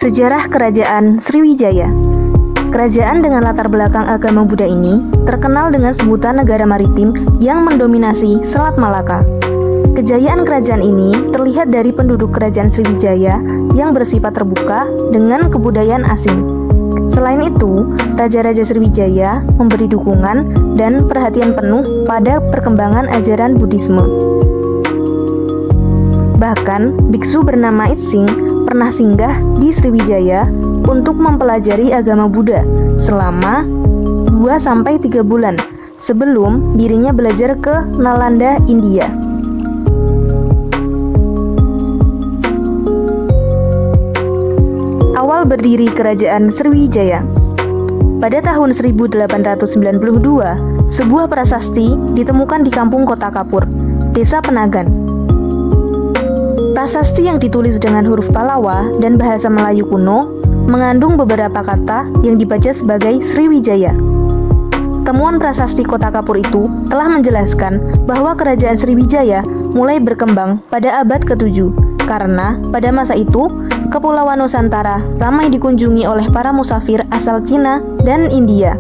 Sejarah Kerajaan Sriwijaya. Kerajaan dengan latar belakang agama Buddha ini terkenal dengan sebutan negara maritim yang mendominasi Selat Malaka. Kejayaan kerajaan ini terlihat dari penduduk kerajaan Sriwijaya yang bersifat terbuka dengan kebudayaan asing. Selain itu, Raja-Raja Sriwijaya memberi dukungan dan perhatian penuh pada perkembangan ajaran Buddhisme. Bahkan, biksu bernama Itsing pernah singgah di Sriwijaya untuk mempelajari agama Buddha selama 2-3 bulan sebelum dirinya belajar ke Nalanda, India. Awal berdiri Kerajaan Sriwijaya. Pada tahun 1892, sebuah prasasti ditemukan di kampung Kota Kapur, Desa Penagan. Prasasti yang ditulis dengan huruf Palawa dan bahasa Melayu kuno mengandung beberapa kata yang dibaca sebagai Sriwijaya. Temuan prasasti Kota Kapur itu telah menjelaskan bahwa Kerajaan Sriwijaya mulai berkembang pada abad ke-7 karena pada masa itu Kepulauan Nusantara ramai dikunjungi oleh para musafir asal Cina dan India.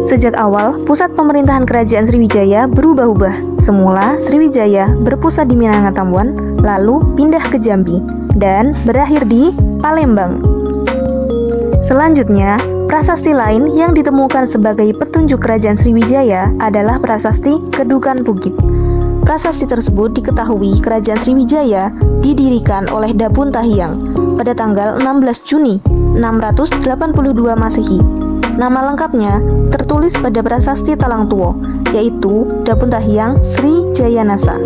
Sejak awal, pusat pemerintahan Kerajaan Sriwijaya berubah-ubah. Semula, Sriwijaya berpusat di Minangkabau, lalu pindah ke Jambi, dan berakhir di Palembang. Selanjutnya, prasasti lain yang ditemukan sebagai petunjuk Kerajaan Sriwijaya adalah prasasti Kedukan Bukit. Prasasti tersebut diketahui Kerajaan Sriwijaya didirikan oleh Dapun Tahiang pada tanggal 16 Juni 682 Masehi. Nama lengkapnya tertulis pada prasasti Talang Tuo, yaitu Dapun Tahiang Sri Jayanasa.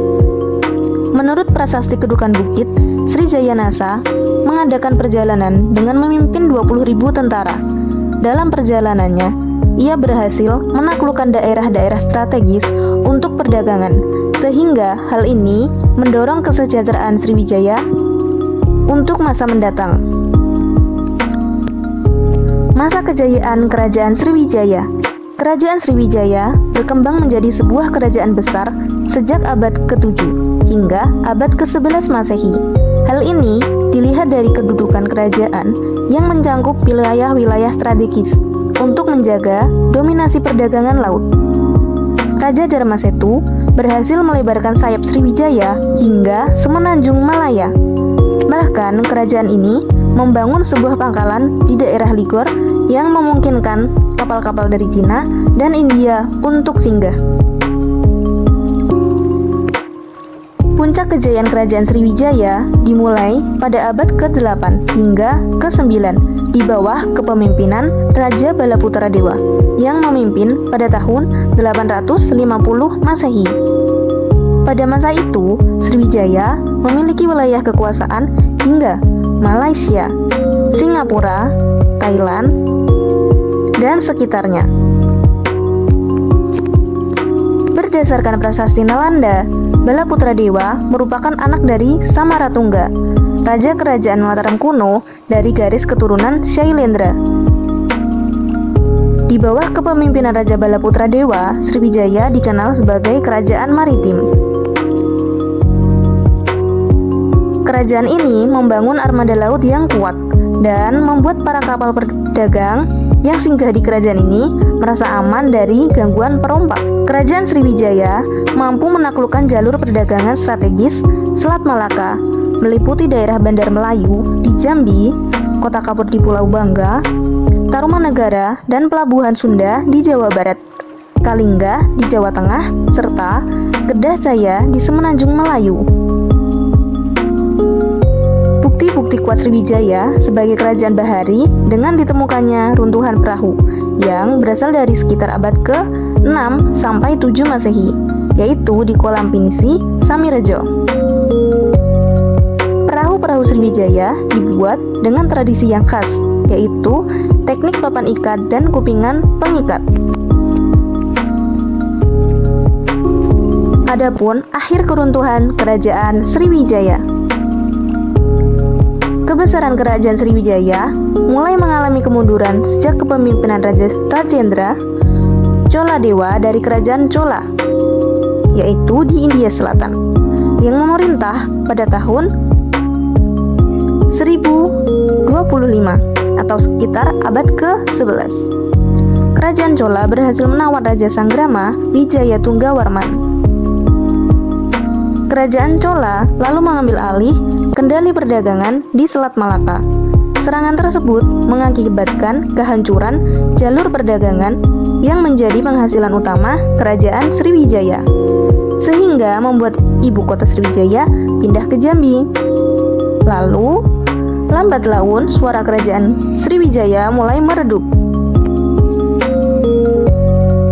Menurut prasasti Kedukan Bukit, Sri Jayanasa mengadakan perjalanan dengan memimpin 20.000 tentara. Dalam perjalanannya, ia berhasil menaklukkan daerah-daerah strategis untuk perdagangan, sehingga hal ini mendorong kesejahteraan Sriwijaya untuk masa mendatang. Masa kejayaan Kerajaan Sriwijaya. Kerajaan Sriwijaya berkembang menjadi sebuah kerajaan besar sejak abad ke-7 hingga abad ke-11 Masehi. Hal ini dilihat dari kedudukan kerajaan yang mencakup wilayah-wilayah strategis untuk menjaga dominasi perdagangan laut. Raja Dharmasetu berhasil melebarkan sayap Sriwijaya hingga semenanjung Malaya. Bahkan kerajaan ini membangun sebuah pangkalan di daerah Ligor yang memungkinkan kapal-kapal dari Cina dan India untuk singgah. Puncak kejayaan Kerajaan Sriwijaya dimulai pada abad ke-8 hingga ke-9 di bawah kepemimpinan Raja Balaputra Dewa yang memimpin pada tahun 850 Masehi. Pada masa itu, Sriwijaya memiliki wilayah kekuasaan hingga Malaysia, Singapura, Thailand, dan sekitarnya. Berdasarkan prasasti Nalanda, Balaputra Dewa merupakan anak dari Samaratungga, raja kerajaan Mataram kuno dari garis keturunan Shailendra. Di bawah kepemimpinan Raja Balaputra Dewa, Sriwijaya dikenal sebagai kerajaan maritim. Kerajaan ini membangun armada laut yang kuat dan membuat para kapal pedagang yang singgah di kerajaan ini merasa aman dari gangguan perompak. Kerajaan Sriwijaya mampu menaklukkan jalur perdagangan strategis Selat Malaka, meliputi daerah Bandar Melayu di Jambi, Kota Kapur di Pulau Bangka, Tarumanagara, dan Pelabuhan Sunda di Jawa Barat, Kalingga di Jawa Tengah, serta Kedah Jaya di Semenanjung Melayu. Bukti kuat Sriwijaya sebagai kerajaan bahari dengan ditemukannya runtuhan perahu yang berasal dari sekitar abad ke-6 sampai 7 Masehi, yaitu di Kolam Pinisi, Samirejo. Perahu-perahu Sriwijaya dibuat dengan tradisi yang khas, yaitu teknik papan ikat dan kupingan pengikat. Adapun akhir keruntuhan Kerajaan Sriwijaya. Kebesaran Kerajaan Sriwijaya mulai mengalami kemunduran sejak kepemimpinan Raja Rajendra Chola Dewa dari Kerajaan Chola, yaitu di India Selatan, yang memerintah pada tahun 1025 atau sekitar abad ke-11. Kerajaan Chola berhasil menawar Raja Sanggrama Wijaya Tunggawarman. Kerajaan Chola lalu mengambil alih kendali perdagangan di Selat Malaka. Serangan tersebut mengakibatkan kehancuran jalur perdagangan yang menjadi penghasilan utama Kerajaan Sriwijaya, sehingga membuat ibu kota Sriwijaya pindah ke Jambi. Lalu, lambat laun suara Kerajaan Sriwijaya mulai meredup.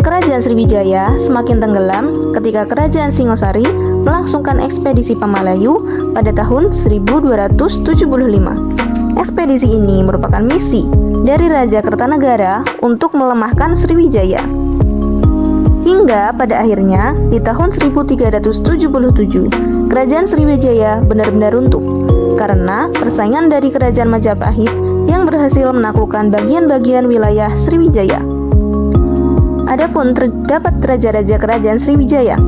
Kerajaan Sriwijaya semakin tenggelam ketika Kerajaan Singosari melangsungkan ekspedisi Pamalayu pada tahun 1275. Ekspedisi ini merupakan misi dari Raja Kertanegara untuk melemahkan Sriwijaya. Hingga pada akhirnya di tahun 1377, Kerajaan Sriwijaya benar-benar runtuh karena persaingan dari Kerajaan Majapahit yang berhasil menaklukkan bagian-bagian wilayah Sriwijaya. Adapun terdapat raja-raja Kerajaan Sriwijaya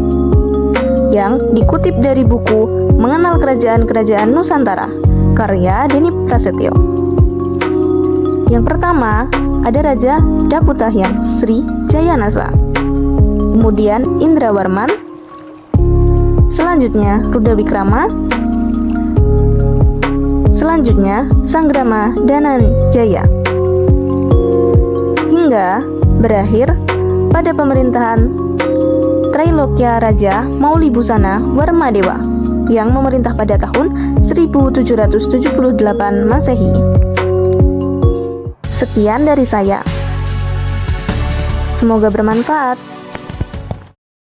yang dikutip dari buku Mengenal Kerajaan-Kerajaan Nusantara karya Deni Prasetyo. Yang pertama ada Raja Daputahyang Sri Jayanasa, kemudian Indrawarman, selanjutnya Rudawikrama, selanjutnya Sanggrama Dananjaya, hingga berakhir pada pemerintahan Trailokya Raja Maulibusana Warmadewa yang memerintah pada tahun 1778 Masehi. Sekian dari saya. Semoga bermanfaat.